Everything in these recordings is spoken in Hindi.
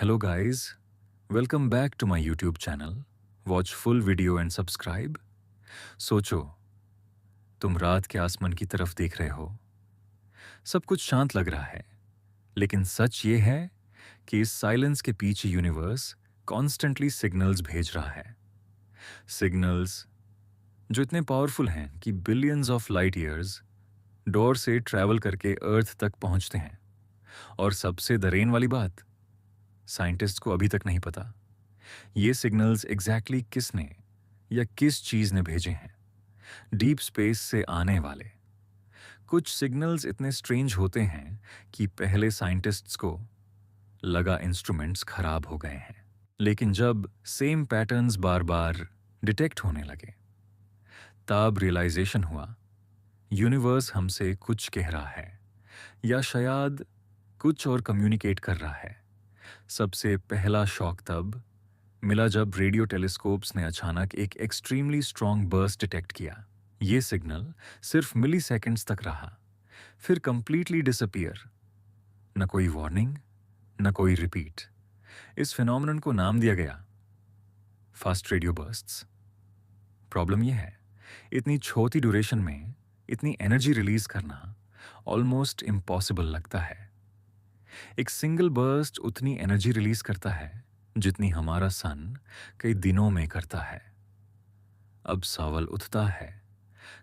Hello guys, welcome back to my YouTube channel. Watch full video and subscribe. सोचो, तुम रात के आसमान की तरफ देख रहे हो। सब कुछ शांत लग रहा है, लेकिन सच ये है कि इस साइलेंस के पीछे यूनिवर्स कॉन्स्टेंटली सिग्नल्स भेज रहा है। सिग्नल्स जो इतने पावरफुल हैं कि billions of light years door से ट्रैवल करके अर्थ तक पहुंचते हैं। और सबसे दरेन वाली बात, साइंटिस्ट को अभी तक नहीं पता ये सिग्नल्स एग्जैक्टली किसने या किस चीज ने भेजे हैं। डीप स्पेस से आने वाले कुछ सिग्नल्स इतने स्ट्रेंज होते हैं कि पहले साइंटिस्ट्स को लगा इंस्ट्रूमेंट्स खराब हो गए हैं, लेकिन जब सेम पैटर्न्स बार बार डिटेक्ट होने लगे तब रियलाइजेशन हुआ यूनिवर्स हमसे कुछ कह रहा है या शायद कुछ और कम्युनिकेट कर रहा है। सबसे पहला शॉक तब मिला जब रेडियो टेलीस्कोप्स ने अचानक एक एक्सट्रीमली स्ट्रॉन्ग बर्स्ट डिटेक्ट किया। ये सिग्नल सिर्फ मिली सेकेंड्स तक रहा, फिर कंप्लीटली डिसअपीयर। न कोई वार्निंग, न कोई रिपीट। इस फिनोमेनन को नाम दिया गया फास्ट रेडियो बर्स्ट्स। प्रॉब्लम यह है, इतनी छोटी ड्यूरेशन में इतनी एनर्जी रिलीज करना ऑलमोस्ट इम्पॉसिबल लगता है। एक सिंगल बर्स्ट उतनी एनर्जी रिलीज करता है जितनी हमारा सन कई दिनों में करता है। अब सवाल उठता है,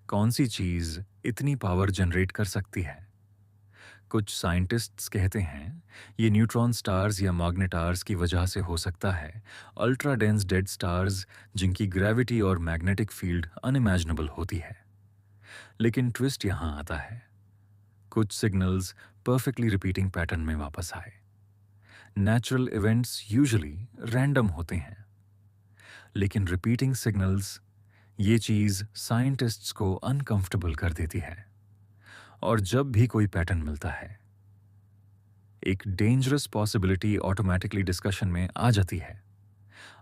कौन सी चीज इतनी पावर जनरेट कर सकती है? कुछ साइंटिस्ट्स कहते हैं ये न्यूट्रॉन स्टार्स या मैग्नेटार्स की वजह से हो सकता है। अल्ट्रा डेंस डेड स्टार्स जिनकी ग्रेविटी और मैग्नेटिक फील्ड अनइमेजिनेबल होती है। लेकिन ट्विस्ट यहां आता है, कुछ सिग्नल्स परफेक्टली रिपीटिंग पैटर्न में वापस आए। नेचुरल इवेंट्स यूजुअली रैंडम होते हैं, लेकिन रिपीटिंग सिग्नल्स, ये चीज साइंटिस्ट्स को अनकंफर्टेबल कर देती है। और जब भी कोई पैटर्न मिलता है, एक डेंजरस पॉसिबिलिटी ऑटोमेटिकली डिस्कशन में आ जाती है,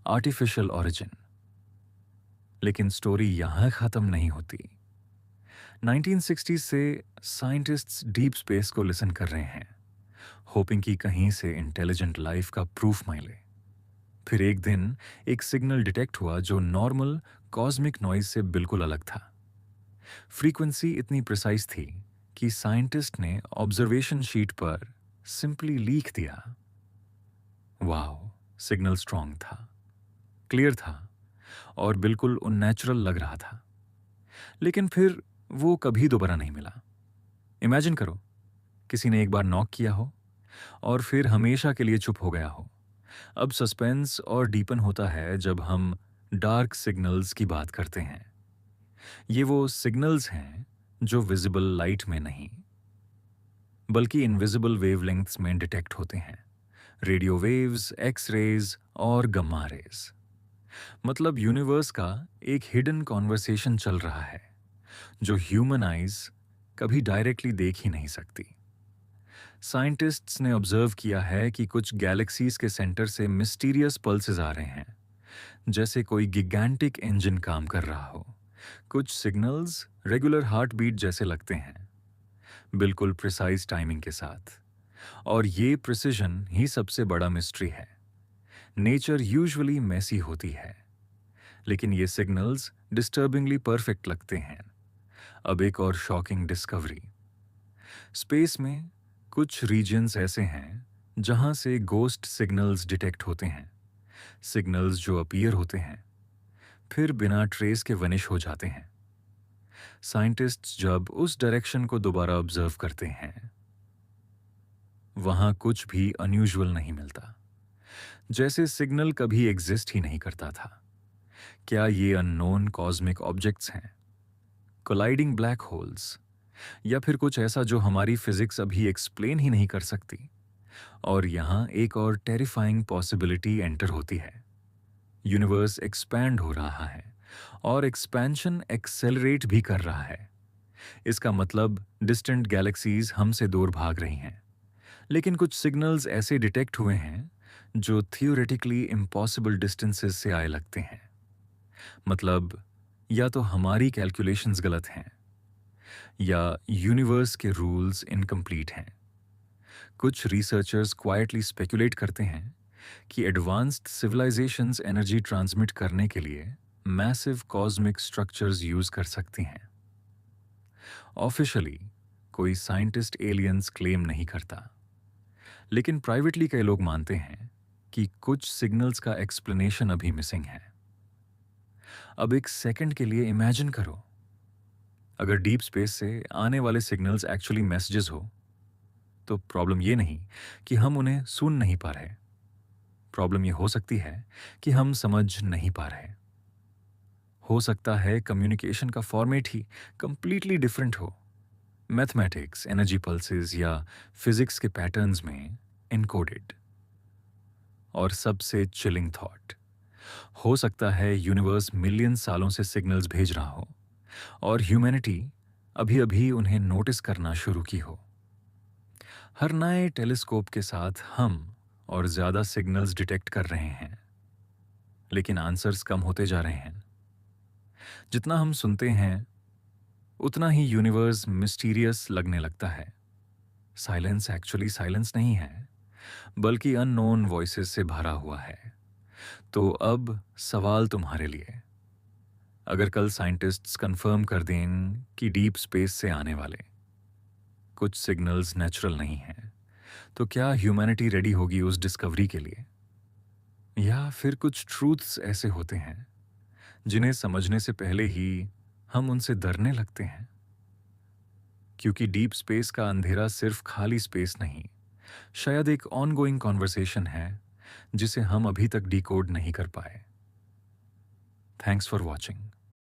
आर्टिफिशियल ऑरिजिन। लेकिन स्टोरी यहां खत्म नहीं होती। 1960 से साइंटिस्ट्स डीप स्पेस को लिसन कर रहे हैं, होपिंग कि कहीं से इंटेलिजेंट लाइफ का प्रूफ मिले। फिर एक दिन एक सिग्नल डिटेक्ट हुआ जो नॉर्मल कॉस्मिक नॉइज से बिल्कुल अलग था। फ्रीक्वेंसी इतनी प्रिसाइज थी कि साइंटिस्ट ने ऑब्जर्वेशन शीट पर सिंपली लिख दिया। वाओ, सिग्नल स्ट्रांग था, क्लियर था और बिल्कुल अननेचुरल लग रहा था। लेकिन फिर वो कभी दोबारा नहीं मिला। इमेजिन करो, किसी ने एक बार नॉक किया हो और फिर हमेशा के लिए चुप हो गया हो। अब सस्पेंस और डीपन होता है जब हम डार्क सिग्नल्स की बात करते हैं। ये वो सिग्नल्स हैं जो विजिबल लाइट में नहीं, बल्कि इनविजिबल वेवलेंथ्स में डिटेक्ट होते हैं। रेडियो वेव्स, एक्स रेज और गम्मा रेज। मतलब यूनिवर्स का एक हिडन कॉन्वर्सेशन चल रहा है जो ह्यूमन आइज कभी डायरेक्टली देख ही नहीं सकती। साइंटिस्ट्स ने ऑब्जर्व किया है कि कुछ गैलेक्सीज के सेंटर से मिस्टीरियस पल्सेस आ रहे हैं, जैसे कोई गिगैंटिक इंजन काम कर रहा हो। कुछ सिग्नल्स रेगुलर हार्ट बीट जैसे लगते हैं, बिल्कुल प्रिसाइज टाइमिंग के साथ। और ये प्रिसिजन ही सबसे बड़ा मिस्ट्री है। नेचर यूजुअली मैसी होती है, लेकिन ये सिग्नल्स डिस्टर्बिंगली परफेक्ट लगते हैं। अब एक और शॉकिंग डिस्कवरी। स्पेस में कुछ रीजन्स ऐसे हैं जहां से गोस्ट सिग्नल्स डिटेक्ट होते हैं। सिग्नल्स जो अपीयर होते हैं फिर बिना ट्रेस के वनिश हो जाते हैं। साइंटिस्ट्स जब उस डायरेक्शन को दोबारा ऑब्जर्व करते हैं, वहां कुछ भी अनयूजुअल नहीं मिलता, जैसे सिग्नल कभी एग्जिस्ट ही नहीं करता था। क्या ये अननोन कॉस्मिक ऑब्जेक्ट्स हैं, कोलाइडिंग ब्लैक होल्स, या फिर कुछ ऐसा जो हमारी फिजिक्स अभी एक्सप्लेन ही नहीं कर सकती? और यहां एक और टेरिफाइंग पॉसिबिलिटी एंटर होती है। यूनिवर्स एक्सपैंड हो रहा है और एक्सपेंशन एक्सेलरेट भी कर रहा है। इसका मतलब डिस्टेंट गैलेक्सीज हमसे दूर भाग रही हैं। लेकिन कुछ सिग्नल्स ऐसे डिटेक्ट हुए हैं जो थियोरेटिकली इम्पॉसिबल डिस्टेंसेस से आए लगते हैं। मतलब या तो हमारी कैलकुलेशंस गलत हैं या यूनिवर्स के रूल्स इनकम्प्लीट हैं। कुछ रिसर्चर्स क्वाइटली स्पेकुलेट करते हैं कि एडवांस्ड सिविलाइजेशंस एनर्जी ट्रांसमिट करने के लिए मैसिव कॉस्मिक स्ट्रक्चर्स यूज कर सकती हैं। ऑफिशियली कोई साइंटिस्ट एलियंस क्लेम नहीं करता, लेकिन प्राइवेटली कई लोग मानते हैं कि कुछ सिग्नल्स का एक्सप्लेनेशन अभी मिसिंग है। अब एक सेकंड के लिए इमेजिन करो, अगर डीप स्पेस से आने वाले सिग्नल्स एक्चुअली मैसेजेस हो, तो प्रॉब्लम ये नहीं कि हम उन्हें सुन नहीं पा रहे। प्रॉब्लम ये हो सकती है कि हम समझ नहीं पा रहे। हो सकता है कम्युनिकेशन का फॉर्मेट ही कंप्लीटली डिफरेंट हो, मैथमेटिक्स, एनर्जी पल्सेस या फिजिक्स के पैटर्न्स में इनकोडेड। और सबसे चिलिंग थॉट, हो सकता है यूनिवर्स मिलियन सालों से सिग्नल्स भेज रहा हो और ह्यूमैनिटी अभी अभी उन्हें नोटिस करना शुरू की हो। हर नए टेलीस्कोप के साथ हम और ज्यादा सिग्नल्स डिटेक्ट कर रहे हैं, लेकिन आंसर्स कम होते जा रहे हैं। जितना हम सुनते हैं उतना ही यूनिवर्स मिस्टीरियस लगने लगता है। साइलेंस एक्चुअली साइलेंस नहीं है, बल्कि अननोन वॉइसेस से भरा हुआ है। तो अब सवाल तुम्हारे लिए, अगर कल साइंटिस्ट्स कंफर्म कर दें कि डीप स्पेस से आने वाले कुछ सिग्नल्स नेचुरल नहीं हैं, तो क्या ह्यूमैनिटी रेडी होगी उस डिस्कवरी के लिए? या फिर कुछ ट्रूथ्स ऐसे होते हैं जिन्हें समझने से पहले ही हम उनसे डरने लगते हैं? क्योंकि डीप स्पेस का अंधेरा सिर्फ खाली स्पेस नहीं, शायद एक ऑनगोइंग कॉन्वर्सेशन है जिसे हम अभी तक डिकोड नहीं कर पाए। Thanks for watching.